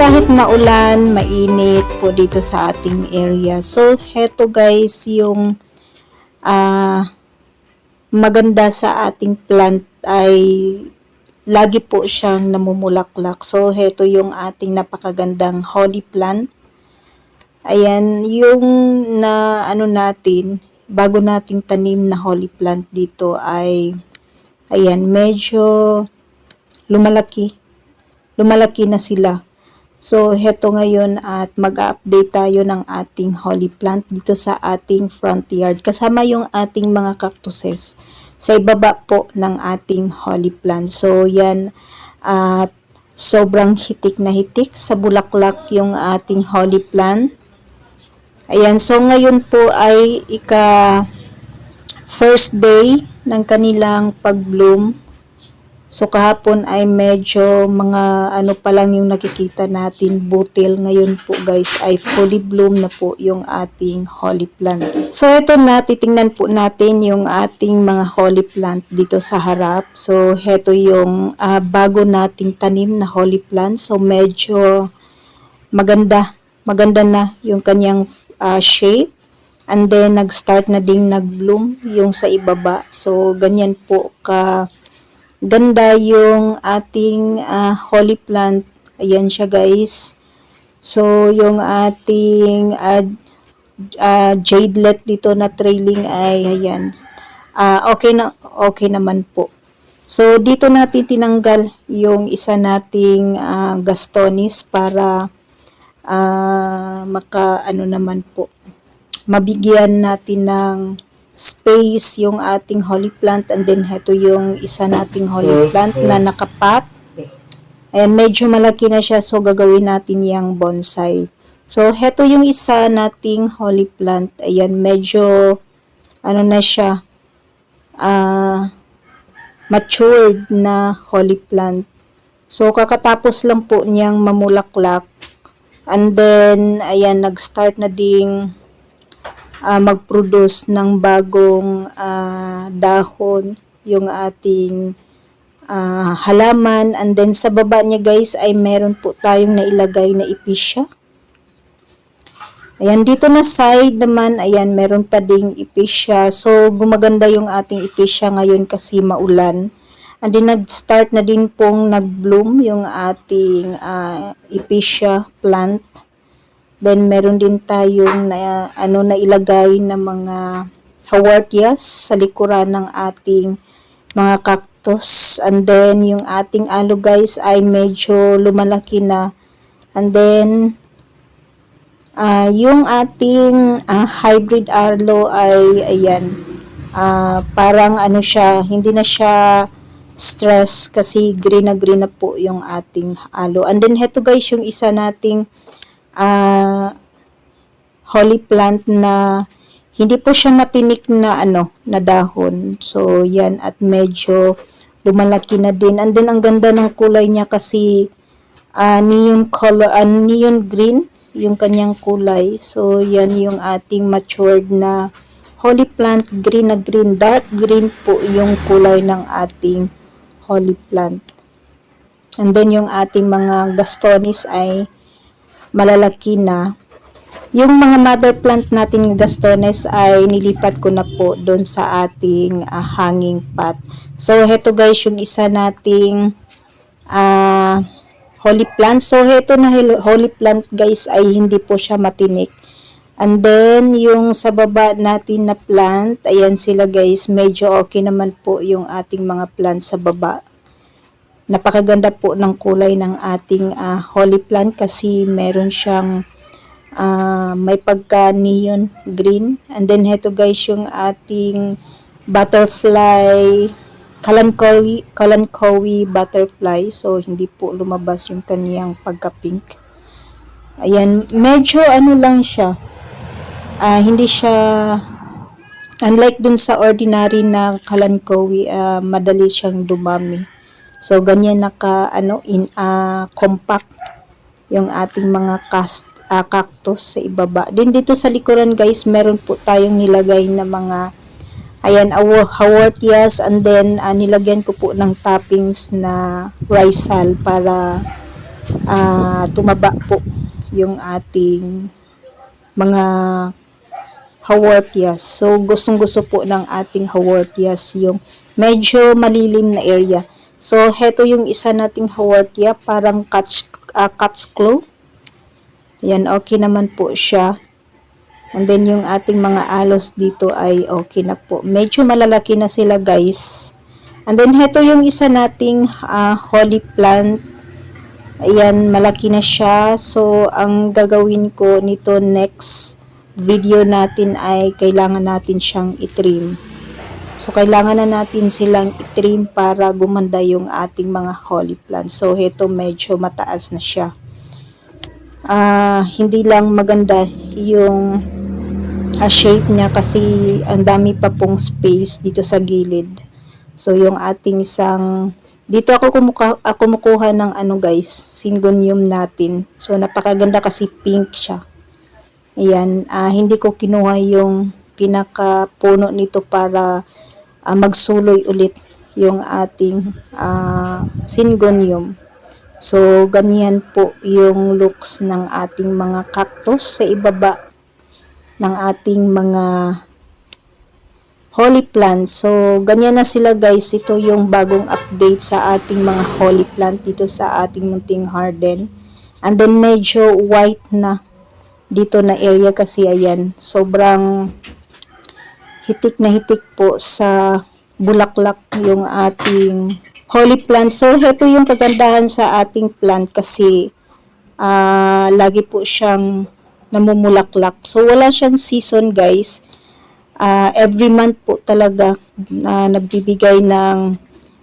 kahit maulan, mainit po dito sa ating area. So, heto guys, yung maganda sa ating plant ay lagi po siyang namumulaklak. So, heto yung ating napakagandang holly plant. Ayan, yung na natin, bago nating tanim na holly plant dito ay, ayan, medyo lumalaki na sila. So, heto ngayon at mag-update tayo ng ating holly plant dito sa ating front yard. Kasama yung ating mga cactuses sa ibaba po ng ating holly plant. So, yan at sobrang hitik na hitik sa bulaklak yung ating holly plant. Ayan, so ngayon po ay first day ng kanilang pag-bloom. So, kahapon ay medyo mga pa lang yung nakikita natin, butil. Ngayon po guys ay fully bloom na po yung ating holly plant. So, ito na, titingnan po natin yung ating mga holly plant dito sa harap. So, ito yung bago nating tanim na holly plant. So, medyo maganda na yung kanyang shape. And then, nag-start na ding nag-bloom yung sa ibaba. So, ganyan po ganda yung ating holly plant. Ayan siya guys. So, yung ating jadelet dito na trailing ay ayan. Okay naman po. So, dito natin tinanggal yung isa nating gastonis para naman po, mabigyan natin ng space yung ating holly plant. And then heto yung isa nating holly plant na nakapat. Ayan, medyo malaki na siya, so gagawin natin yung bonsai. So heto yung isa nating holly plant. Ayan, medyo na siya, matured na holly plant. So kakatapos lang po niyang mamulaklak. And then ayan, nag-start na ding mag-produce ng bagong dahon yung ating halaman. And then sa baba niya guys ay meron po tayong nailagay na epicea. Ayan, dito na side naman, ayan, meron pa ding epicea. So gumaganda yung ating epicea ngayon kasi maulan. And then nag-start na din pong nag-bloom yung ating epicea plant. Then, meron din tayong nailagay na mga hawartias sa likuran ng ating mga cactus. And then, yung ating aloe guys ay medyo lumalaki na. And then, yung ating hybrid aloe ay, ayan, parang siya, hindi na siya stress kasi green na po yung ating aloe. And then, heto guys, yung isa nating holly plant na hindi po siya matinik na na dahon. So yan, at medyo lumalaki na din. And then ang ganda ng kulay niya kasi neon color, neon green yung kanyang kulay. So yan yung ating matured na holly plant, green na green, dark green po yung kulay ng ating holly plant. And then yung ating mga gastonis ay malalaki na. Yung mga mother plant natin ng gastones ay nilipat ko na po doon sa ating hanging pot. So, heto guys, yung isa nating holly plant. So, heto na holly plant guys ay hindi po siya matinik. And then, yung sa baba natin na plant, ayan sila guys, medyo okay naman po yung ating mga plant sa baba. Napakaganda po ng kulay ng ating holly plant kasi meron siyang may pagka neon green. And then heto guys yung ating butterfly, kalanchoe butterfly. So hindi po lumabas yung kaniyang pagka pink. Ayan, medyo lang siya. Hindi siya unlike dun sa ordinary na kalanchoe, madali siyang dumami. So, ganyan compact yung ating mga cactus sa ibaba. Din dito sa likuran guys, meron po tayong nilagay na mga, ayan, hawartias. And then, nilagyan ko po ng toppings na risal para tumaba po yung ating mga haworthias. So, gustong-gusto po ng ating haworthias yung medyo malilim na area. So, heto yung isa nating haworthia, parang cat's claw. Yan, okay naman po siya. And then, yung ating mga alos dito ay okay na po. Medyo malalaki na sila, guys. And then, heto yung isa nating holy plant. Ayan, malaki na siya. So, ang gagawin ko nito next video natin ay kailangan natin siyang itrim. So, kailangan na natin silang itrim para gumanda yung ating mga holy plants. So, heto medyo mataas na siya. Hindi lang maganda yung shape niya kasi ang dami pa pong space dito sa gilid. So, yung ating isang... Dito ako kumukuha ng guys, syngonium natin. So, napakaganda kasi pink siya. Ayan, hindi ko kinuha yung pinakapuno nito para magsuloy ulit yung ating syngonium. So, ganyan po yung looks ng ating mga cactus sa ibaba ng ating mga holy plants. So, ganyan na sila guys. Ito yung bagong update sa ating mga holy plant dito sa ating munting garden. And then, medyo white na dito na area kasi ayan. Sobrang hitik na hitik po sa bulaklak yung ating holy plant. So, ito yung kagandahan sa ating plant kasi lagi po siyang namumulaklak. So, wala siyang season guys. Every month po talaga nagbibigay ng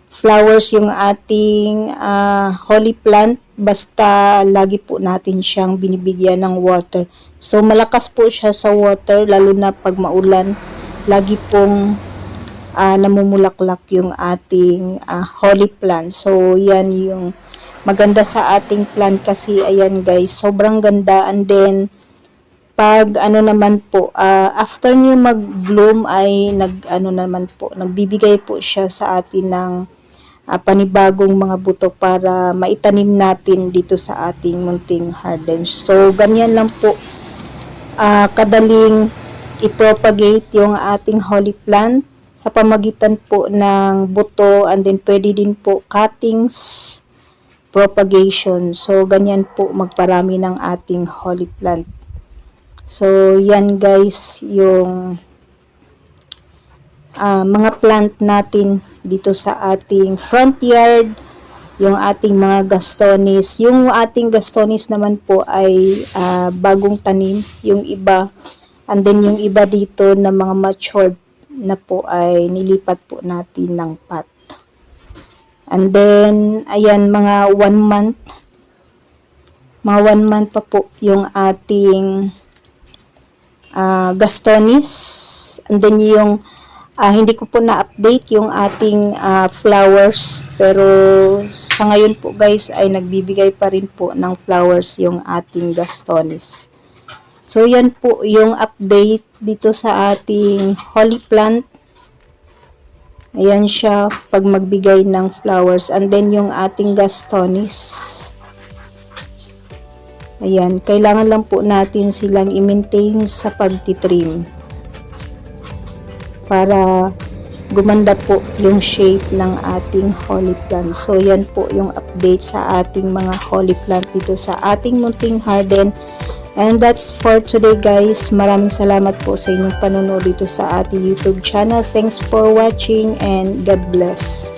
flowers yung ating holy plant. Basta lagi po natin siyang binibigyan ng water. So, malakas po siya sa water lalo na pag maulan. Lagi pong namumulaklak yung ating holy plant. So, yan yung maganda sa ating plant kasi ayan guys, sobrang ganda. And then, pag naman po, after niya mag-bloom ay nagbibigay po siya sa atin ng panibagong mga buto para maitanim natin dito sa ating munting garden. So, ganyan lang po kadaling i-propagate yung ating holy plant sa pamagitan po ng buto, and then pwede din po cuttings, propagation. So, ganyan po magparami ng ating holy plant. So, yan guys, yung mga plant natin dito sa ating front yard, yung ating mga gastonis. Yung ating gastonis naman po ay bagong tanim, yung iba. And then yung iba dito na mga matured na po ay nilipat po natin ng pot. And then, ayan, mga 1 month. Mga 1 month pa po yung ating gastonis. And then yung hindi ko po na-update yung ating flowers. Pero sa ngayon po guys ay nagbibigay pa rin po ng flowers yung ating gastonis. So, yan po yung update dito sa ating holy plant. Ayan siya pag magbigay ng flowers. And then, yung ating gastonis. Ayan, kailangan lang po natin silang i-maintain sa pagtitrim. Para gumanda po yung shape ng ating holy plant. So, yan po yung update sa ating mga holy plant dito sa ating munting garden. And that's for today guys. Maraming salamat po sa inyong panonood dito sa ating YouTube channel. Thanks for watching and God bless.